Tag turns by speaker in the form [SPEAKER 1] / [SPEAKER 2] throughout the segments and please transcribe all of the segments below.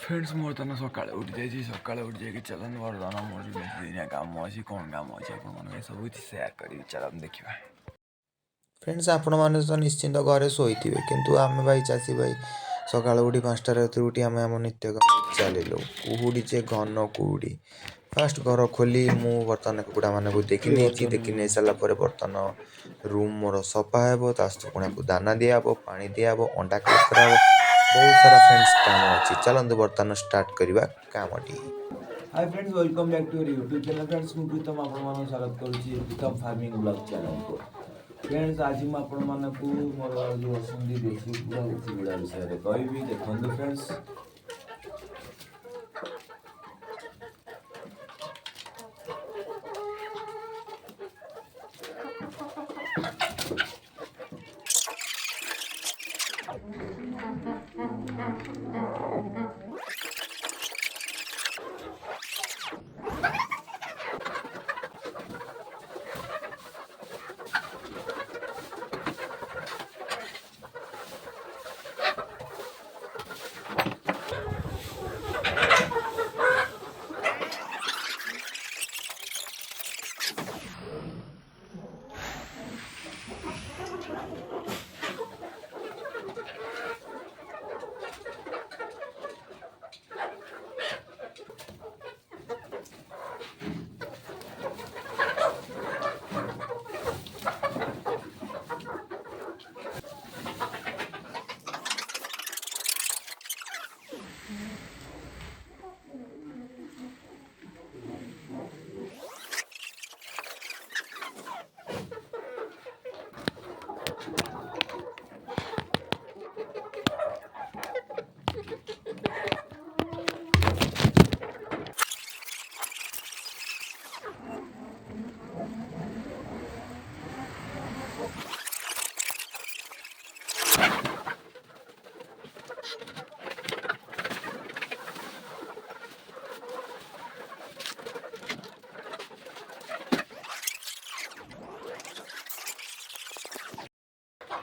[SPEAKER 1] Friends मोर तो सकाଳେ उठी जाइए सकाଳେ उठी जाइए चलन बर्तमान मोर दिन काम अच्छी कौन काम अच्छे आप सब किसी सेयार करी चलन देखा।
[SPEAKER 2] फ्रेंड्स आपण मैंने तो निश्चिंत घरे शोथे किंतु आम भाई चाषी भाई सका उठी 5टा रात उठी आम आम नित्यकर्म चलू कुहुड़ी जे घन कुहुड़ी फास्ट घर खोली मु बर्तमान कुकुड़ा मानक देखी नहीं देखी नहीं सारापर बर्तमान रूम मोर सफा हे पुणी दाना दिहब पा दिहब अंडा क्लिक कर बहुत सारा फ्रेंड्स काम अच्छी चलते बर्तमान स्टार्ट करवा कामटी।
[SPEAKER 1] Hi friends welcome back to YouTube channel friends मु प्रीतम आपण स्वागत करुच्ची प्रीतम फार्मिंग ब्लॉग चैनल को। फ्रेंड्स आज मुझे आपण मानक मोर जो अच्छी देसी कुकुड़ा विषय में कहबी देखो फ्रेंड्स।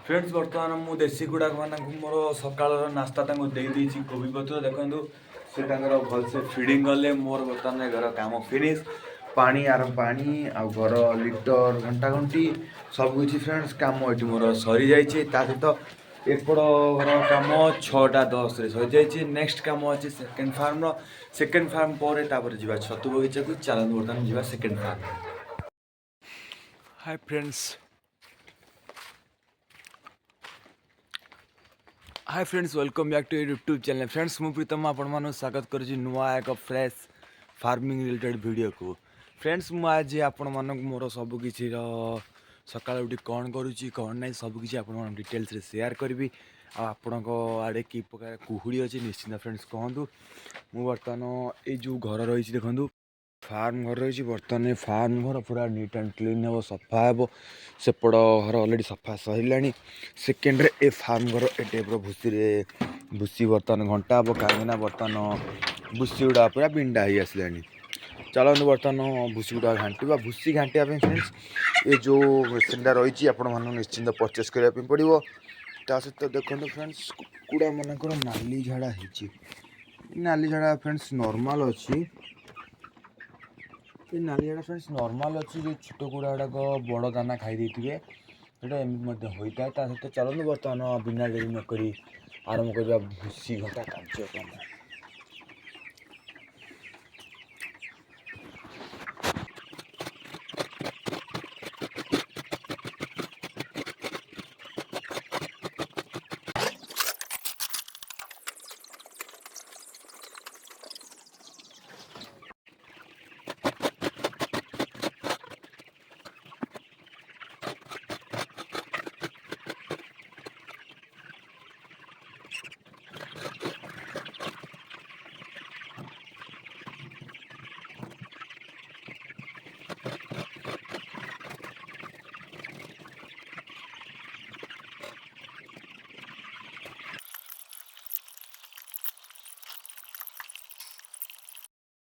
[SPEAKER 1] फ्रेंड्स बर्तमान मु देसी गुड़ाक मानक मोर सकाल नास्ता दे कोबी पत्र देखो से भल से फिडिंग गले मोर बर्तमान घर काम फिनिश पानी आरम पानी आ घर लिटर घंटा घंटी सब किसी फ्रेंड्स काम ये मोर सरी जाइए सहित एपट घर काम 6:10 सरी जाइए नेक्स्ट काम अच्छे सेकेंड फार्म पर जा छतु बगीचा को चलते बर्तमान जा second farm. Hi friends welcome back to YouTube channel friends मु प्रीतम आपण स्वागत करुँच नुआ एक फ्रेश फार्मिंग रिलेटेड वीडियो को। फ्रेंड्स मु आज आपण मानक मोर सबकि सका उठी कौन करुँची कौन ना सबकि आप डिटेल्स शेयर करी आपण आड़े कि प्रकार कुहुड़ी अच्छी निश्चिंत फ्रेंड्स कहतु मु बर्तमान ये जो घर रही देखूँ फार्म घर रही बर्तमान फार्म घर पूरा नीट एंड क्लीन हे सफा हे सेपट घर अलरेडी सफा सरला सेकेंड ए फार्म घर ए टाइप भूसी बर्तमान घंटा हे कहीं बर्तमान भूसी गुड़ा पूरा बिंडा ही आसला। चलते बर्तमान भूसी गुड़ा घाटा भूसी घाटा फ्रेंड्स ये जो मेसीनटा रही आपण निश्चिंत परचेस करने पड़ो ता सहित देखो फ्रेंड्स कुकुड़ा मानकर नाली झाड़ा नाली झाड़ा फ्रेंड्स नॉर्मल अच्छी ये नाली झाड़ा फ्रेंड्स नॉर्मल अच्छी जो छोट गुड़ा गुड़ाक बड़ दाना खाई देते एमती होता है सहित चलते बर्तमान बिना डेरी नक आरंभ करवा भूसी घंटा कार्यक्रम।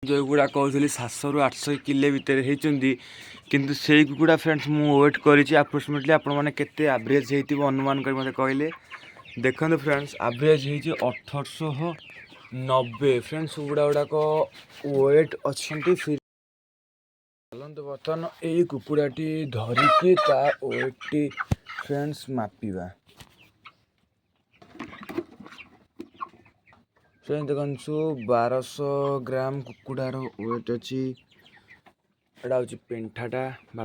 [SPEAKER 1] जो गुड़ा कहती 700 ରୁ 800 किले भितर होती किंतु से कुकुड़ा फ्रेंड्स मु वेट करी अप्रोक्सीमेटली आपण मैंने केते एवरेज होती अनुमान कर मते कहले देखो फ्रेंड्स एवरेज हो 1800 90 फ्रेंड्स कुकुड़ा गुड़ाक वेट अच्छा चलते बर्तमान यही कुकुड़ाटी धरिकी ता वेट फ्रेंड्स मापिबा फ्रेंड्स देखु 1200 ग्राम कुकुड़ार वेट अच्छी एटा हूँ पेंठाटा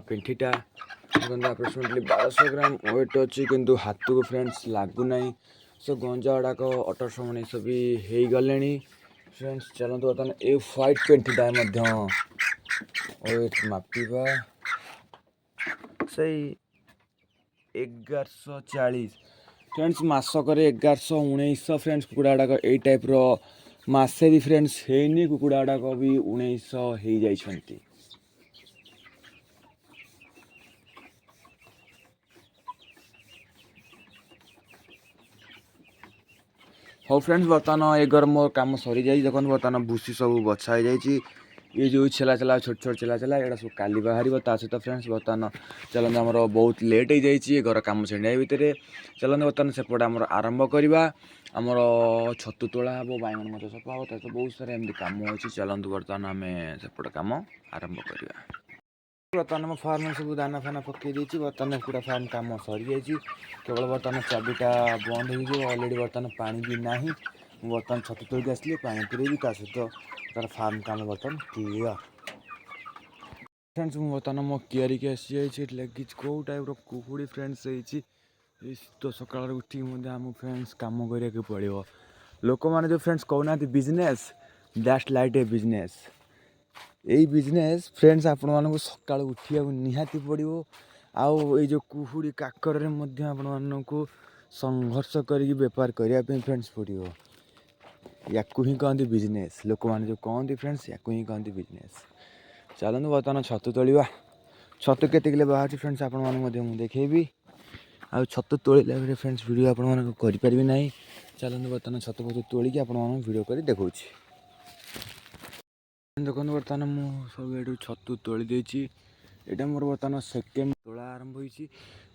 [SPEAKER 1] पेंठीटा देखते अप्रोक्सीमेटली 1200 ग्राम वेट अच्छी किंतु हाथ को फ्रेंड्स लगुना सो गंजा गुड़ाक 1800 1900 भी हो गले फ्रेंड्स चलते बर्तमान ये व्हाइट पेंठीटा वेट मापिबा से 1140 फ्रेंड्स मसक 1100 फ्रेंड्स कुकुड़ा गुड़ाक यही टाइप मसे भी फ्रेंड्स है कुकुड़ा गुड़ाक भी 1900 हो जाइछंती। हाँ फ्रेंड्स बर्तमान एगर मोर कम सरी जाए देखो बर्तमान भूसी सब बछा हो जाए ये जो छेला छेला छोट छोट छेला छेला यहाँ सब काली बाहर सहित फ्रेंड्स बर्तमान चलते आमर बहुत लेट हो जाए घर कम छेड़ा भितर चलते बर्तमान सेपटे आम आरंभ करवा आमर छतु तोला हे बैगन मत सफा हे तो बहुत सारा एमती कम अच्छी चलते बर्तमान आम सेपटे कम आरंभ करवा बर्तमान आम फार्म सब दाना फाना पकई देती बर्तमान पूरा फार्म कम सरी जाइए केवल बर्तमान चाबीटा बंद हो अलरेडी बर्तमान पानी भी ना बर्तमान छतु तोड़क आसली पानी पूरेबी सहित तार फार्म काम बर्तमान क्लियर फ्रेंड्स बर्तमान मो कियारी के आसी लगी कौ टाइप कुकुड़ी फ्रेंड्स तो सका उठिक आम फ्रेंड्स कम करा पड़ो लोक मैंने जो फ्रेंड्स कहना business that's like a business यही बिजनेस फ्रेंड्स आपण मानक सका उठा निहाती पड़ो आउ जो कुहुड़ी काकर आपण मानक संघर्ष करके बेपार करने फ्रेंड्स पड़ो या ही कहते बिजनेस लोक मैंने जो कहते फ्रेंड्स या ही कहते बिजनेस चलते बर्तमान छतु तोड़ा छतु केत बाहर फ्रेंड्स आपको देखेबी आ छतु तोड़ा फ्रेंड्स वीडियो आपरि ना चलते बर्तमान छतु फतु तोड़िकी आपड़ कर देखा देखो बर्तमान मुझे सब ये छतु तोड़ी देती यहाँ मोर बर्तमान सेकेंड तोड़ा आरंभ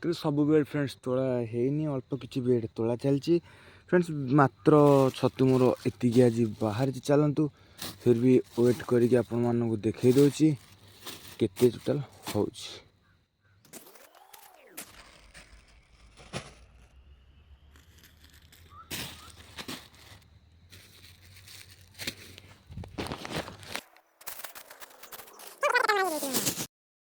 [SPEAKER 1] हो सब बेड फ्रेंड्स तोड़ा है अल्प किसी बेड तोड़ा चलती फ्रेंड्स मात्र छतु मोर एतिक आज बाहर चलतु फिर भी वेट करके आपण मानक देखे दूसरी केते टोटल होची।